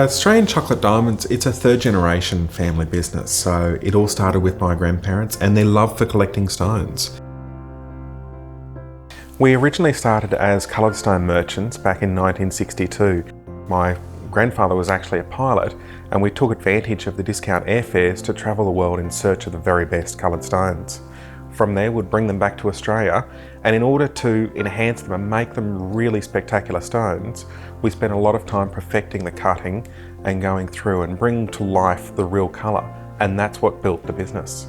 Australian Chocolate Diamonds, it's a third generation family business. So it all started with my grandparents and their love for collecting stones. We originally started as coloured stone merchants back in 1962. My grandfather was actually a pilot and we took advantage of the discount airfares to travel the world in search of the very best coloured stones. From there, we'd bring them back to Australia, and in order to enhance them and make them really spectacular stones, we spent a lot of time perfecting the cutting and going through and bringing to life the real colour, and that's what built the business.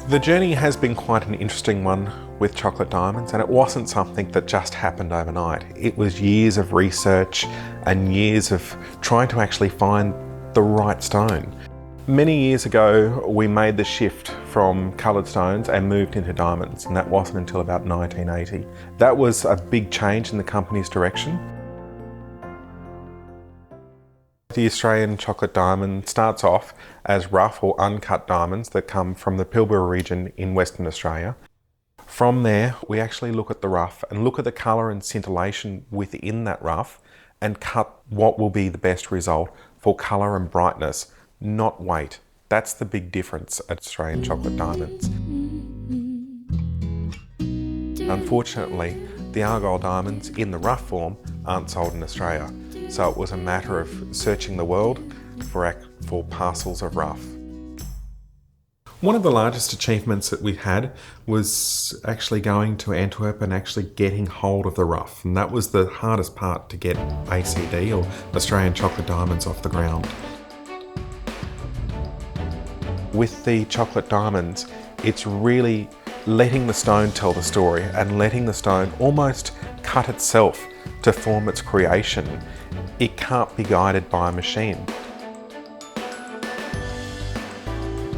The journey has been quite an interesting one with Chocolate Diamonds, and it wasn't something that just happened overnight. It was years of research and years of trying to actually find the right stone. Many years ago, we made the shift from coloured stones and moved into diamonds, and that wasn't until about 1980. That was a big change in the company's direction. The Australian Chocolate Diamond starts off as rough or uncut diamonds that come from the Pilbara region in Western Australia. From there, we actually look at the rough and look at the colour and scintillation within that rough and cut what will be the best result for colour and brightness, not weight. That's the big difference at Australian Chocolate Diamonds. Unfortunately, the Argyle diamonds in the rough form aren't sold in Australia, so it was a matter of searching the world for parcels of rough. One of the largest achievements that we had was actually going to Antwerp and actually getting hold of the rough, and that was the hardest part to get ACD or Australian Chocolate Diamonds off the ground. With the Chocolate Diamonds, it's really letting the stone tell the story and letting the stone almost cut itself to form its creation. It can't be guided by a machine.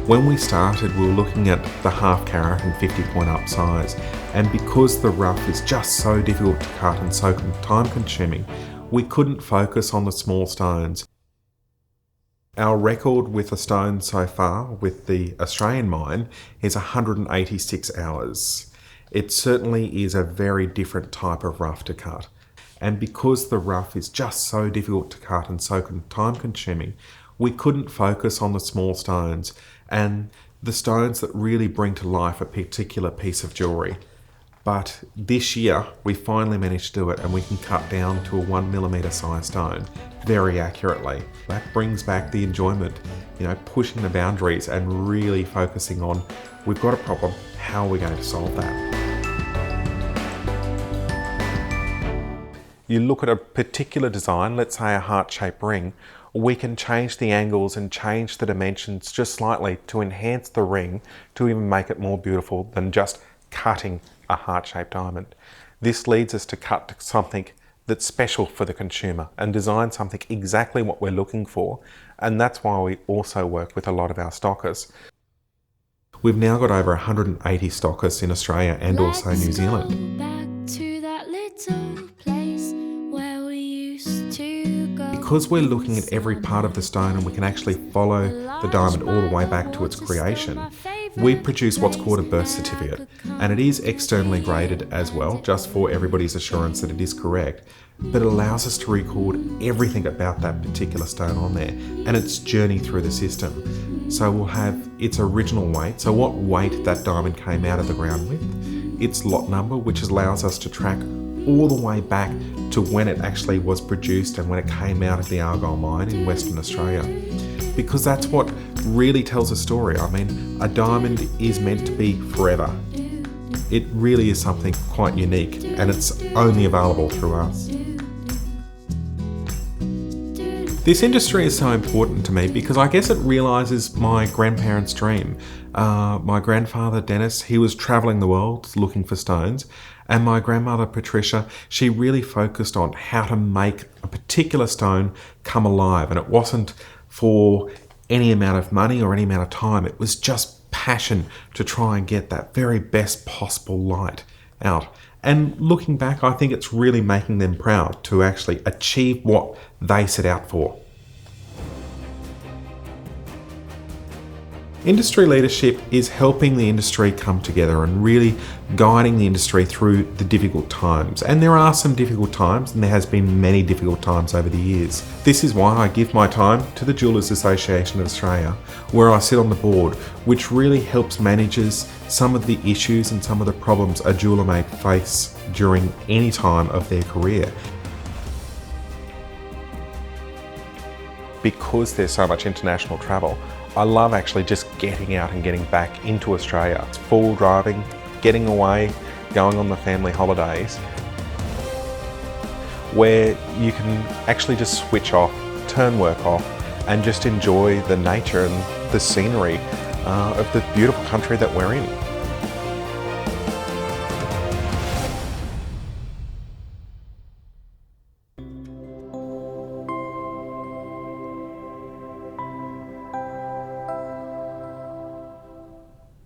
When we started, we were looking at the half carat and 50 point up size, and because the rough is just so difficult to cut and so time consuming, we couldn't focus on the small stones. Our record with a stone so far with the Australian mine is 186 hours. It certainly is a very different type of rough to cut. And because the rough is just so difficult to cut and so time consuming, we couldn't focus on the small stones and the stones that really bring to life a particular piece of jewellery. But this year, we finally managed to do it, and we can cut down to a 1mm size stone very accurately. That brings back the enjoyment, pushing the boundaries and really focusing on, we've got a problem, how are we going to solve that? You look at a particular design, let's say a heart-shaped ring, we can change the angles and change the dimensions just slightly to enhance the ring to even make it more beautiful than just cutting a heart-shaped diamond. This leads us to cut something that's special for the consumer and design something exactly what we're looking for, and that's why we also work with a lot of our stockists. We've now got over 180 stockists in Australia and also New Zealand. Because we're looking at every part of the stone and we can actually follow the diamond all the way back to its creation, we produce what's called a birth certificate, and it is externally graded as well, just for everybody's assurance that it is correct, but it allows us to record everything about that particular stone on there and its journey through the system. So we'll have its original weight, so what weight that diamond came out of the ground with, its lot number, which allows us to track all the way back to when it actually was produced and when it came out of the Argyle mine in Western Australia. Because that's what really tells a story. I mean, a diamond is meant to be forever. It really is something quite unique, and it's only available through us. This industry is so important to me because I guess it realises my grandparents' dream. My grandfather, Dennis, he was travelling the world looking for stones, and my grandmother, Patricia, she really focused on how to make a particular stone come alive, and it wasn't for any amount of money or any amount of time. It was just passion to try and get that very best possible light out. And looking back, I think it's really making them proud to actually achieve what they set out for. Industry leadership is helping the industry come together and really guiding the industry through the difficult times. And there are some difficult times, and there has been many difficult times over the years. This is why I give my time to the Jewellers Association of Australia, where I sit on the board, which really helps managers some of the issues and some of the problems a jeweller may face during any time of their career. Because there's so much international travel, I love actually just getting out and getting back into Australia. It's full driving, getting away, going on the family holidays, where you can actually just switch off, turn work off, and just enjoy the nature and the scenery of the beautiful country that we're in.